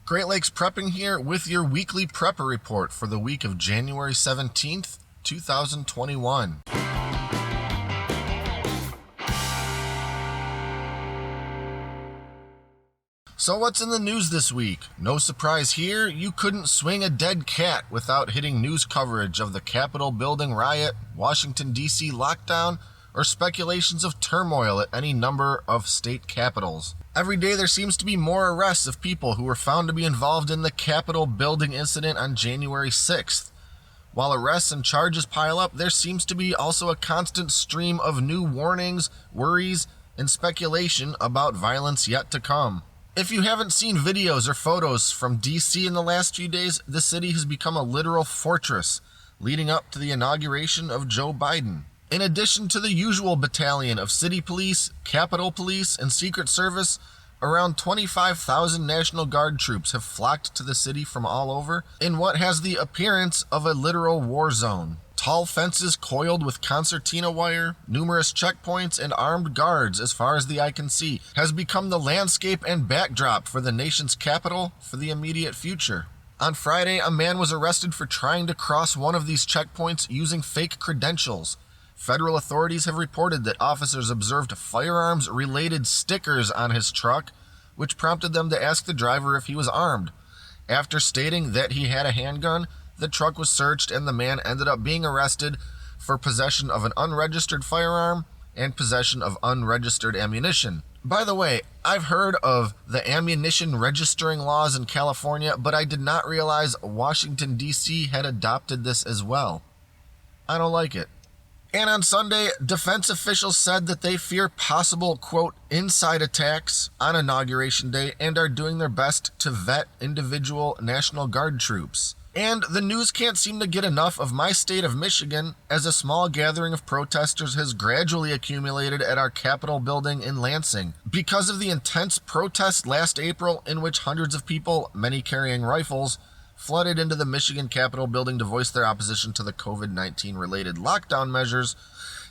Great Lakes Prepping here with your weekly prepper report for the week of January 17th, 2021. So what's in the news this week? No surprise here, you couldn't swing a dead cat without hitting news coverage of the Capitol building riot, Washington, D.C. lockdown, or speculations of turmoil at any number of state capitals. Every day there seems to be more arrests of people who were found to be involved in the Capitol building incident on January 6th. While arrests and charges pile up, there seems to be also a constant stream of new warnings, worries, and speculation about violence yet to come. If you haven't seen videos or photos from DC in the last few days, the city has become a literal fortress leading up to the inauguration of Joe Biden. In addition to the usual battalion of city police, Capitol Police, and Secret Service, around 25,000 National Guard troops have flocked to the city from all over in what has the appearance of a literal war zone. Tall fences coiled with concertina wire, numerous checkpoints, and armed guards as far as the eye can see has become the landscape and backdrop for the nation's capital for the immediate future. On Friday, a man was arrested for trying to cross one of these checkpoints using fake credentials. Federal authorities have reported that officers observed firearms-related stickers on his truck, which prompted them to ask the driver if he was armed. After stating that he had a handgun, the truck was searched and the man ended up being arrested for possession of an unregistered firearm and possession of unregistered ammunition. By the way, I've heard of the ammunition registering laws in California, but I did not realize Washington, D.C. had adopted this as well. I don't like it. And on Sunday, defense officials said that they fear possible, quote, inside attacks on Inauguration Day and are doing their best to vet individual National Guard troops. And the news can't seem to get enough of my state of Michigan, as a small gathering of protesters has gradually accumulated at our Capitol building in Lansing. Because of the intense protests last April in which hundreds of people, many carrying rifles, flooded into the Michigan Capitol building to voice their opposition to the COVID-19 related lockdown measures,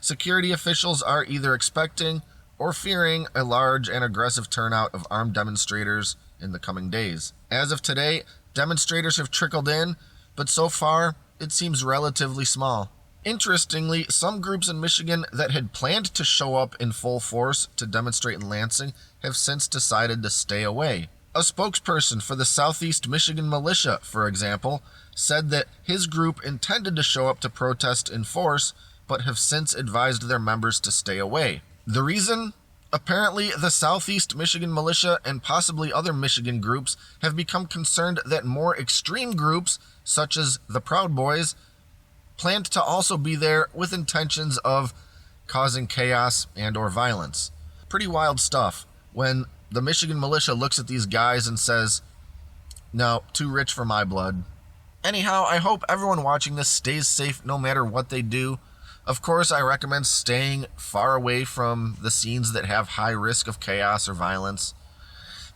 security officials are either expecting or fearing a large and aggressive turnout of armed demonstrators in the coming days. As of today, demonstrators have trickled in, but so far it seems relatively small. Interestingly, some groups in Michigan that had planned to show up in full force to demonstrate in Lansing have since decided to stay away. A spokesperson for the Southeast Michigan Militia, for example, said that his group intended to show up to protest in force, but have since advised their members to stay away. The reason? Apparently, the Southeast Michigan Militia and possibly other Michigan groups have become concerned that more extreme groups, such as the Proud Boys, planned to also be there with intentions of causing chaos and or violence. Pretty wild stuff when the Michigan militia looks at these guys and says, no, too rich for my blood. Anyhow, I hope everyone watching this stays safe no matter what they do. Of course, I recommend staying far away from the scenes that have high risk of chaos or violence.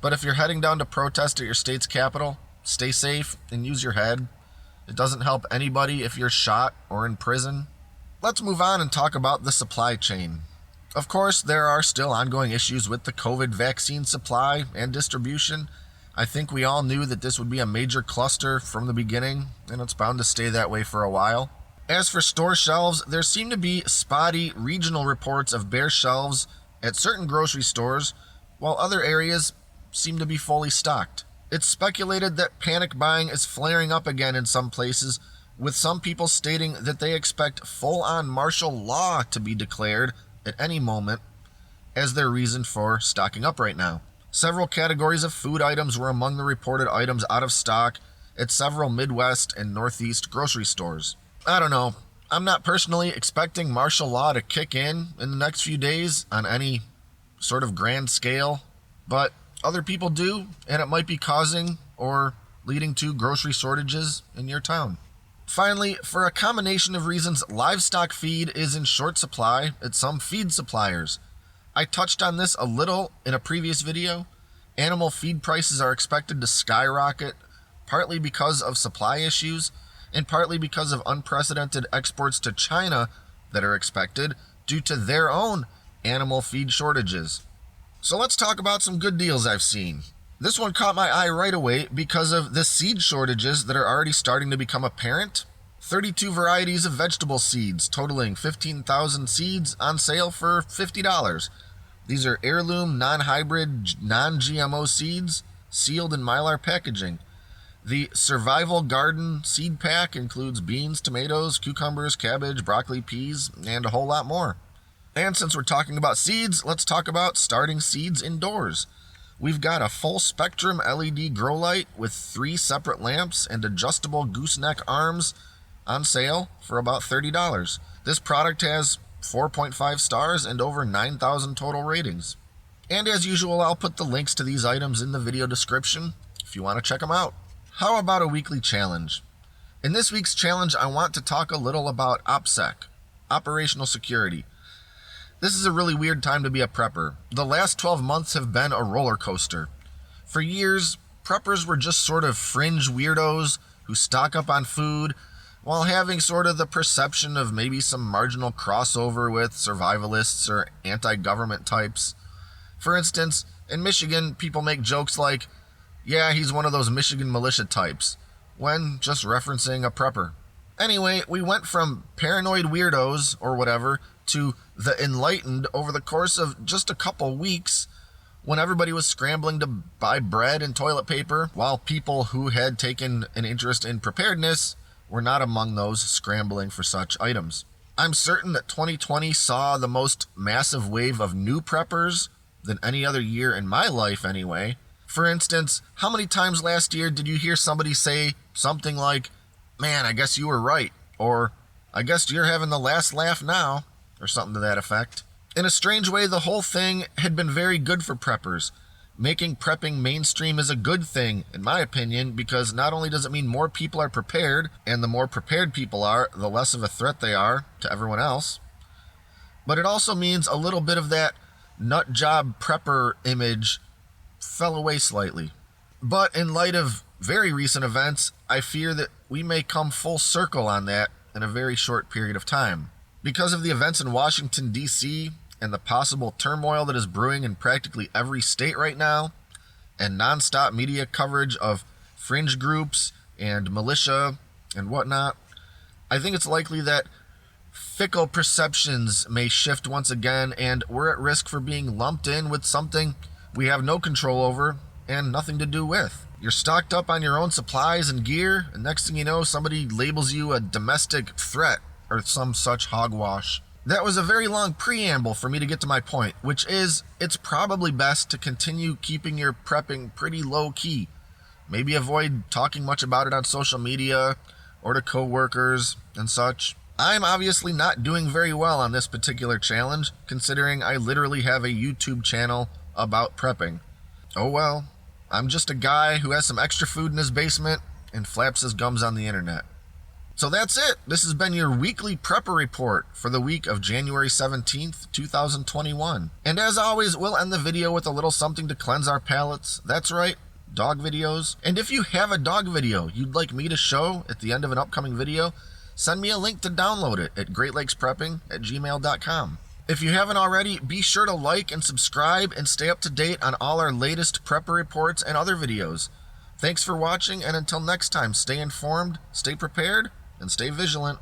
But if you're heading down to protest at your state's capital, stay safe and use your head. It doesn't help anybody if you're shot or in prison. Let's move on and talk about the supply chain. Of course, there are still ongoing issues with the COVID vaccine supply and distribution. I think we all knew that this would be a major cluster from the beginning, and it's bound to stay that way for a while. As for store shelves, there seem to be spotty regional reports of bare shelves at certain grocery stores, while other areas seem to be fully stocked. It's speculated that panic buying is flaring up again in some places, with some people stating that they expect full-on martial law to be declared at any moment as their reason for stocking up right now. Several categories of food items were among the reported items out of stock at several Midwest and Northeast grocery stores. I don't know. I'm not personally expecting martial law to kick in the next few days on any sort of grand scale, but other people do, and it might be causing or leading to grocery shortages in your town. Finally, for a combination of reasons, livestock feed is in short supply at some feed suppliers. I touched on this a little in a previous video. Animal feed prices are expected to skyrocket, partly because of supply issues, and partly because of unprecedented exports to China that are expected due to their own animal feed shortages. So let's talk about some good deals I've seen. This one caught my eye right away because of the seed shortages that are already starting to become apparent. 32 varieties of vegetable seeds, totaling 15,000 seeds, on sale for $50. These are heirloom, non-hybrid, non-GMO seeds, sealed in Mylar packaging. The Survival Garden seed pack includes beans, tomatoes, cucumbers, cabbage, broccoli, peas, and a whole lot more. And since we're talking about seeds, let's talk about starting seeds indoors. We've got a full spectrum LED grow light with 3 separate lamps and adjustable gooseneck arms on sale for about $30. This product has 4.5 stars and over 9,000 total ratings. And as usual, I'll put the links to these items in the video description if you want to check them out. How about a weekly challenge? In this week's challenge, I want to talk a little about OPSEC, operational security. This is a really weird time to be a prepper. The last 12 months have been a roller coaster. For years, preppers were just sort of fringe weirdos who stock up on food while having sort of the perception of maybe some marginal crossover with survivalists or anti-government types. For instance, in Michigan, people make jokes like, "Yeah, he's one of those Michigan militia types," when just referencing a prepper. Anyway, we went from paranoid weirdos, or whatever, to the enlightened over the course of just a couple weeks, when everybody was scrambling to buy bread and toilet paper, while people who had taken an interest in preparedness were not among those scrambling for such items. I'm certain that 2020 saw the most massive wave of new preppers than any other year in my life anyway. For instance, how many times last year did you hear somebody say something like, "Man, I guess you were right," or "I guess you're having the last laugh now," or something to that effect? In a strange way, the whole thing had been very good for preppers. Making prepping mainstream is a good thing, in my opinion, because not only does it mean more people are prepared, and the more prepared people are, the less of a threat they are to everyone else, but it also means a little bit of that nut job prepper image fell away slightly. But in light of very recent events, I fear that we may come full circle on that in a very short period of time. Because of the events in Washington, D.C., and the possible turmoil that is brewing in practically every state right now, and nonstop media coverage of fringe groups and militia and whatnot, I think it's likely that fickle perceptions may shift once again, and we're at risk for being lumped in with something we have no control over and nothing to do with. You're stocked up on your own supplies and gear, and next thing you know, somebody labels you a domestic threat or some such hogwash. That was a very long preamble for me to get to my point, which is, it's probably best to continue keeping your prepping pretty low-key. Maybe avoid talking much about it on social media or to co-workers and such. I'm obviously not doing very well on this particular challenge, considering I literally have a YouTube channel about prepping. Oh well, I'm just a guy who has some extra food in his basement and flaps his gums on the internet. So that's it. This has been your weekly prepper report for the week of January 17th, 2021. And as always, we'll end the video with a little something to cleanse our palates. That's right, dog videos. And if you have a dog video you'd like me to show at the end of an upcoming video, send me a link to download it at greatlatesprepping@gmail.com. If you haven't already, be sure to like and subscribe and stay up to date on all our latest prepper reports and other videos. Thanks for watching, and until next time, stay informed, stay prepared, and stay vigilant.